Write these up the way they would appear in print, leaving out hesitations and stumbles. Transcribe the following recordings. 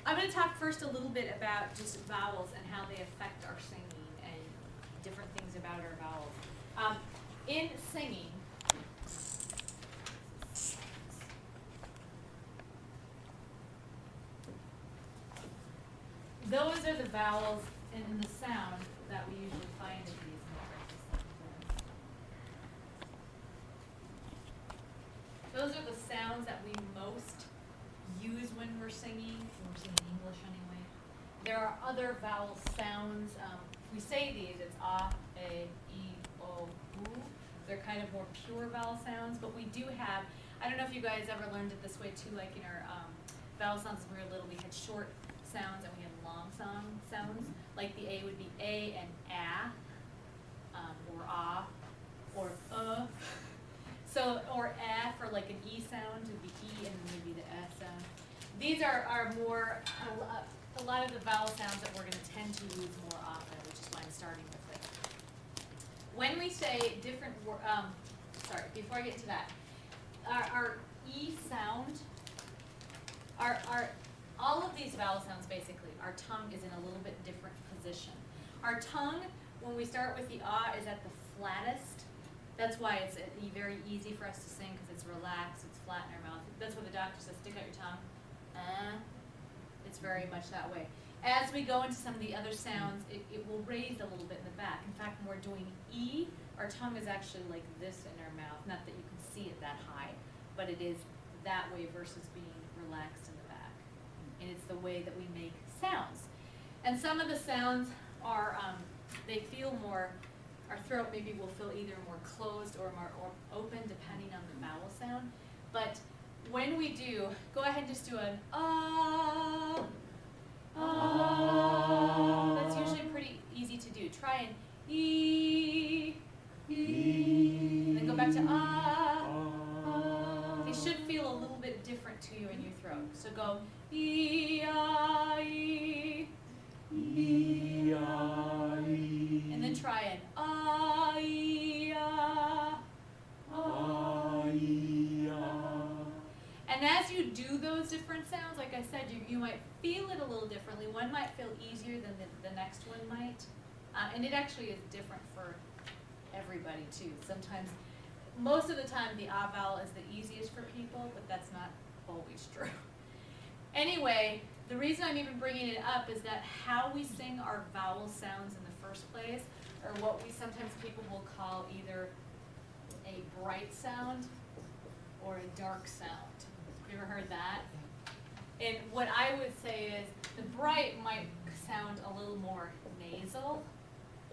I'm going to talk first a little bit about just vowels and how they affect our singing and different things about our vowels. In singing, those are the vowels in the sound that we usually find in these notes. Those are the sounds that we most use when we're singing English anyway. There are other vowel sounds. If we say these, it's ah, a, e, o, u. They're kind of more pure vowel sounds, but we do have, I don't know if you guys ever learned it this way too, like in our vowel sounds when we were little, we had short sounds and we had long sounds. Like the A would be A and a, or ah, or So, or for like an E sound would be E and maybe the S sound. These are more, a lot of the vowel sounds that we're going to tend to use more often, which is why I'm starting with it. When we say different, sorry, before I get to that, our E sound, all of these vowel sounds basically, our tongue is in a little bit different position. Our tongue, when we start with the ah, is at the flattest. That's why it's very easy for us to sing because it's relaxed, it's flat in our mouth. That's what the doctor says, stick out your tongue. It's very much that way. As we go into some of the other sounds, it will raise a little bit in the back. In fact, when we're doing E, our tongue is actually like this in our mouth. Not that you can see it that high, but it is that way versus being relaxed in the back. And it's the way that we make sounds. And some of the sounds are, they feel more, our throat maybe will feel either more closed or more open depending on the vowel sound. But when we do, go ahead and just do an ah, ah. That's usually pretty easy to do. Try an e, and then go back to ah, ah. They should feel a little bit different to you in your throat. So go e, ah, e, e, ah, e. And then try an ah, e, ah, ah, e, ah. And as you do those different sounds, like I said, you might feel it a little differently. One might feel easier than the next one might. And it actually is different for everybody too. Sometimes, most of the time, the ah vowel is the easiest for people, but that's not always true. Anyway, the reason I'm even bringing it up is that how we sing our vowel sounds in the first place are what we sometimes people will call either a bright sound or a dark sound. You ever heard that? And what I would say is the bright might sound a little more nasal,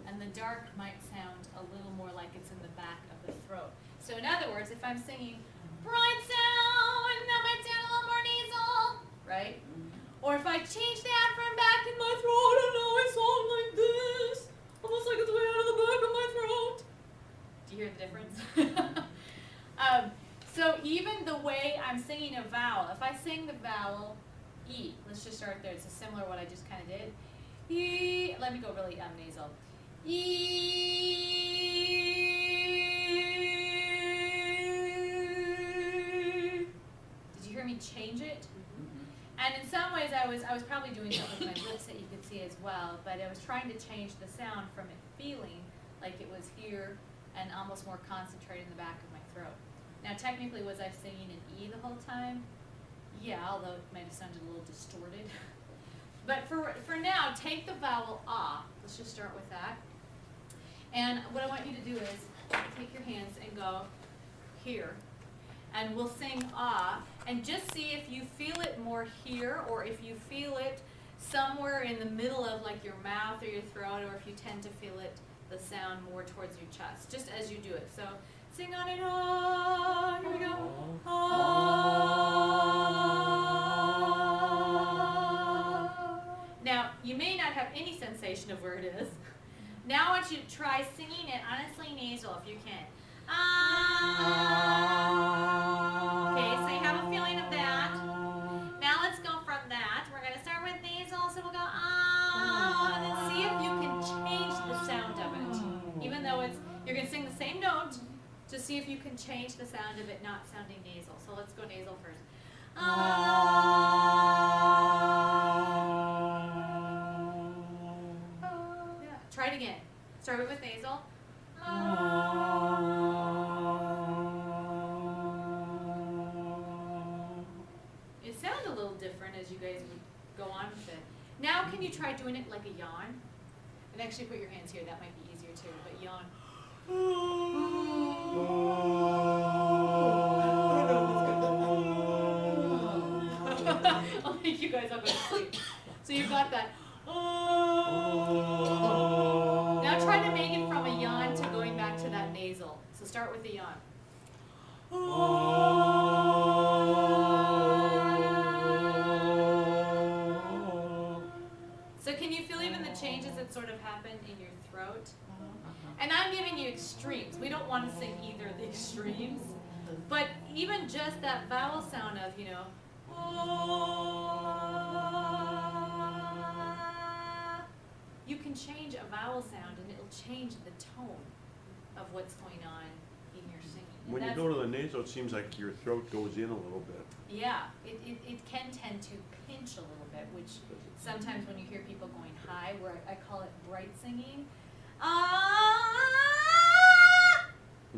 and the dark might sound a little more like it's in the back of the throat. So in other words, if I'm singing bright sound, that might sound a little more nasal, right? Or if I change that from back in my throat and now I sound like this, almost like it's way out of the back of my throat. Do you hear the difference? So even the way I'm singing a vowel, if I sing the vowel E, let's just start there. It's similar to what I just kind of did. E, let me go really nasal. E. Did you hear me change it? And in some ways I was probably doing that with my lips that you could see as well, but I was trying to change the sound from it feeling like it was here and almost more concentrated in the back of my throat. Now technically, was I singing an E the whole time? Yeah, although it might have sounded a little distorted. But for now, take the vowel ah. Let's just start with that. And what I want you to do is take your hands and go here. And we'll sing ah. And just see if you feel it more here or if you feel it somewhere in the middle of like your mouth or your throat, or if you tend to feel it, the sound more towards your chest, just as you do it. So sing on it, ah, here we go. Ah. Now, you may not have any sensation of where it is. Now I want you to try singing it honestly nasal if you can. Ah. Okay, so you have a feeling of that. Now let's go from that. We're going to start with nasal, so we'll go ah, and then see if you can change the sound of it. Even though you're going to sing the same note, to see if you can change the sound of it not sounding nasal. So let's go nasal first. Ah. Start with nasal. It sounds a little different as you guys would go on with it. Now can you try doing it like a yawn? And actually put your hands here, that might be easier too, but yawn. I'll make you guys all go to sleep. So you've got that. Now try to make it from a yawn to going back to that nasal. So start with the yawn. So can you feel even the changes that sort of happen in your throat? And I'm giving you extremes. We don't want to sing either of the extremes. But even just that vowel sound of, you know, you can change a vowel sound and it'll change the tone of what's going on in your singing. And When you go to the nasal, it seems like your throat goes in a little bit. yeah, it can tend to pinch a little bit, which sometimes when you hear people going high, where I call it bright singing,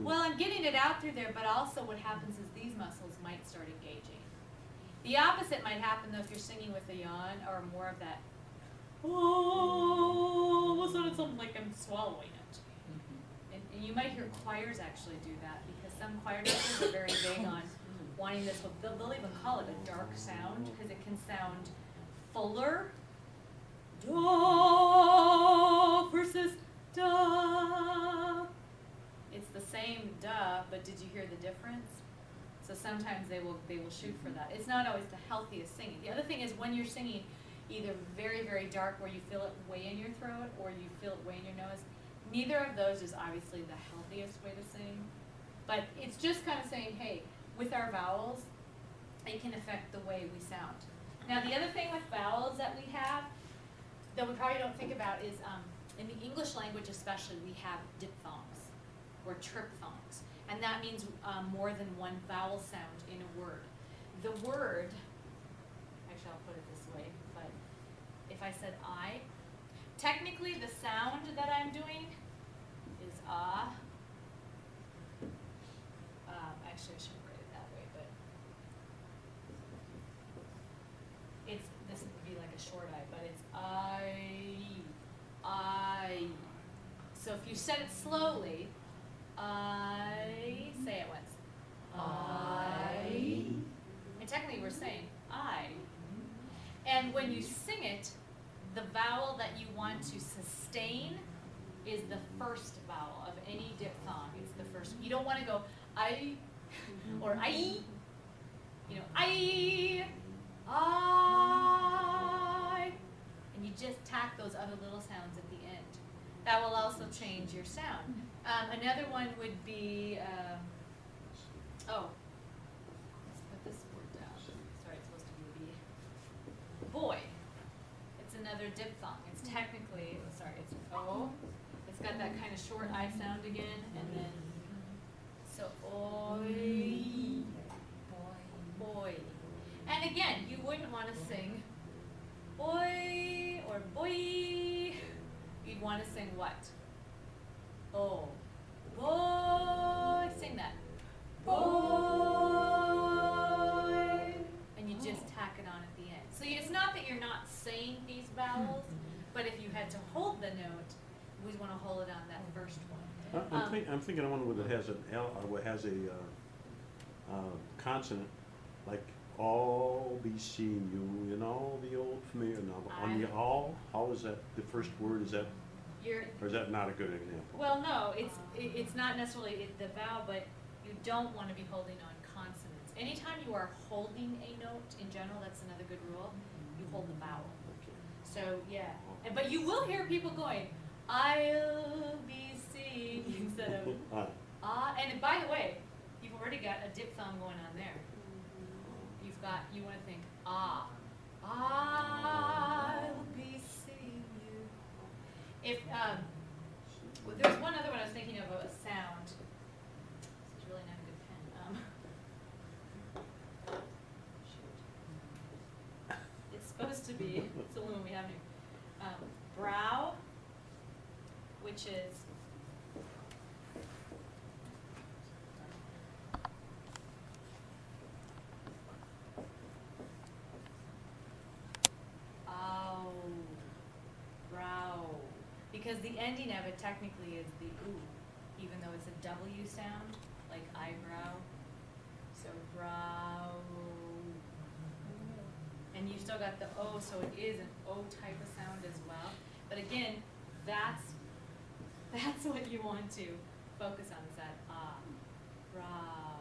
well, I'm getting it out through there, but also what happens is these muscles might start engaging. The opposite might happen though if you're singing with a yawn or more of that, all of a sudden it's something like I'm swallowing it. And you might hear choirs actually do that because some choir directors are very big on wanting this, they'll even call it a dark sound because it can sound fuller. Da versus da. It's the same duh, but did you hear the difference? So sometimes they will shoot for that. It's not always the healthiest singing. The other thing is when you're singing either very, very dark where you feel it way in your throat or you feel it way in your nose, neither of those is obviously the healthiest way to sing. But it's just kind of saying, hey, with our vowels, it can affect the way we sound. Now the other thing with vowels that we have, that we probably don't think about is, in the English language especially, we have diphthongs or triphthongs. And that means more than one vowel sound in a word. The word, actually I'll put it this way, but if I said I, technically the sound that I'm doing is ah. Actually I shouldn't write it that way, but this would be like a short I, but it's I. So if you said it slowly, I, say it once. I. And technically we're saying I. And when you sing it, the vowel that you want to sustain is the first vowel of any diphthong. It's the first. You don't want to go I or I. You know, I. And you just tack those other little sounds at the end. That will also change your sound. Another one would be, let's put this word down. Sorry, it's supposed to be a B. Boy. It's another diphthong. It's technically, it's O. It's got that kind of short I sound again, and then, so oi, boy. And again, you wouldn't want to sing boy or boy. You'd want to sing what? Oh, boy. Sing that. Boy. And you just tack it on at the end. So it's not that you're not saying these vowels, but if you had to hold the note, we want to hold it on that first one. I'm thinking of one that has an L, or has a consonant, like all be seeing you in all the old familiar. Now, on the all, how is that the first word? Is that, or is that not a good example? Well, no, it's not necessarily the vowel, but you don't want to be holding on consonants. Anytime you are holding a note, in general, that's another good rule, you hold the vowel. So, yeah. But you will hear people going, I'll be seeing, instead of, and by the way, you've already got a diphthong going on there. You want to think, I'll be seeing you. If, well, there's one other one I was thinking of, a sound. This is really not a good pen. It's supposed to be, it's the one we have here. Brow which is ow, brow. Because the ending of it technically is the oo, even though it's a W sound, like eyebrow. So brow. And you still got the O, so it is an O type of sound as well. But again, that's what you want to focus on, is that brow.